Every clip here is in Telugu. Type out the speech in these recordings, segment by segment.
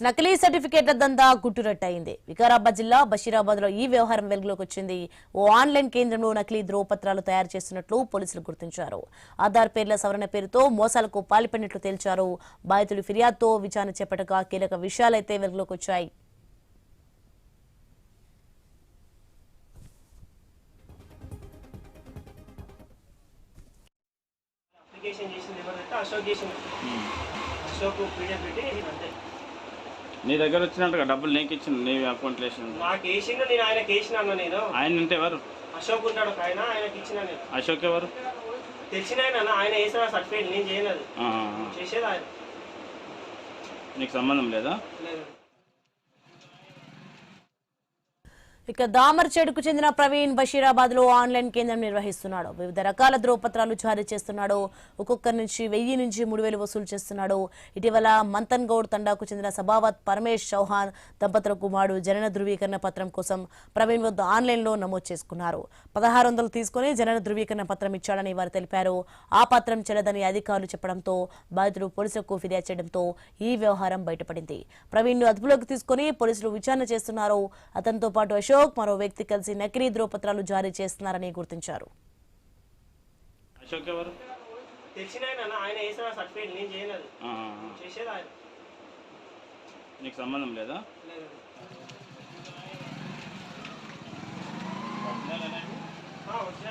నకిలీ సర్టిఫికేట్ల దందా గుట్టురట్టయింది. వికారాబాద్ జిల్లా బషీరాబాద్ లో ఈ వ్యవహారం వెలుగులోకి వచ్చింది. ఓ ఆన్లైన్ కేంద్రంలో నకిలీ ధ్రువపత్రాలు తయారు చేస్తున్నట్లు పోలీసులు గుర్తించారు. ఆధార్ పేర్ల సవరణ పేరుతో మోసాలకు పాల్పడినట్లు తేల్చారు. బాధితులు ఫిర్యాదుతో విచారణ చేపట్టగా కీలక విషయాలైతే వెలుగులోకి వచ్చాయి. నీ దగ్గర వచ్చినట్టుగా డబ్బులు నీకు ఇచ్చిన నీ అకౌంట్ నాకు వేసిండు, నేను ఆయనకి వేసిన అన్న. నేను ఆయన అంటే ఎవరు? అశోక్ ఉన్నాడు ఒక ఆయన, ఆయనకి ఇచ్చిన. నేను అశోక్ ఎవరు? తెలిసిన ఆయన వేసిన సర్టిఫికేట్ నేను చేయలేదు, చేసేది ఆయన. నీకు సంబంధం లేదా? లేదు. ఇక దామర్చేడుకు చెందిన ప్రవీణ్ బషీరాబాద్ లో ఆన్లైన్ కేంద్రం నిర్వహిస్తున్నాడు. వివిధ రకాల ధ్రువపత్రాలు జారీ చేస్తున్నాడు. ఒక్కొక్కరి నుంచి 1000 నుంచి 3000 వసూలు చేస్తున్నాడు. ఇటీవల మంతన్ గౌడ్ తండాకు చెందిన సబావత్ పరమేష్ చౌహాన్ దంపతుల కుమారుడు జనన ధృవీకరణ పత్రం కోసం ప్రవీణ్ వద్ద ఆన్లైన్ లో నమోదు చేసుకున్నారు. 1600 తీసుకుని జనన ధృవీకరణ పత్రం ఇచ్చాడని వారు తెలిపారు. ఆ పత్రం చెల్లదని అధికారులు చెప్పడంతో బాధితులు పోలీసులకు ఫిర్యాదు చేయడంతో ఈ వ్యవహారం బయటపడింది. ప్రవీణ్ ను అదుపులోకి తీసుకుని పోలీసులు విచారణ చేస్తున్నారు. అతనితో పాటు అశోక్ మరో వ్యక్తి కలిసి నకిలీ ధ్రువపత్రాలు జారీ చేస్తున్నారని గుర్తించారు. అశోక్ ఎవరు? తెలిసిన ఆయన వేసిన సర్టిఫికేట్ నేను చేయలేదు, చేసేది ఆయన. నీకు సంబంధం లేదా? లేదు. వచ్చినా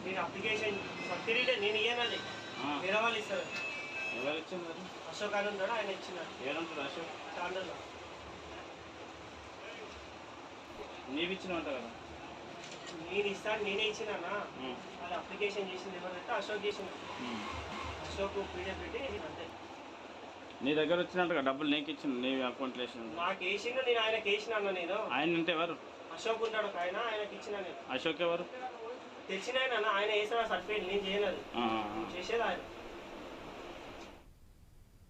నేను అప్లికేషన్ సర్టిఫికేట్ నేను ఇయ్యనది, వేరే వాళ్ళు ఇస్తారు. ఎవరు ఇచ్చింది? అశోక్ అని ఉన్నాడు, ఆయన ఇచ్చినాడు. ఏమంటారు అశోక్? చాండ్రలో నీవు ఇచ్చినవంట కదా? నేను ఇస్తాను, నేనే ఇచ్చినా. అది అప్లికేషన్ చేసింది ఎవరంటే అశోక్ చేసింది. అశోక్ పీడిఎఫ్ పెట్టి అంతే. నీ దగ్గర వచ్చినట్టుగా డబ్బులు నీకు ఇచ్చిన నీ అకౌంట్ నాకు వేసిండు, నేను ఆయనకి వేసిన అన్న. నేను ఆయన అంటే ఎవరు? అశోక్ ఉన్నాడు ఒక ఆయన, ఆయనకి ఇచ్చిన. నేను అశోక్ ఎవరు? తెలిసిన ఆయన వేసిన సర్టిఫికేట్ నేను చేయలేదు, చేసేది ఆయన.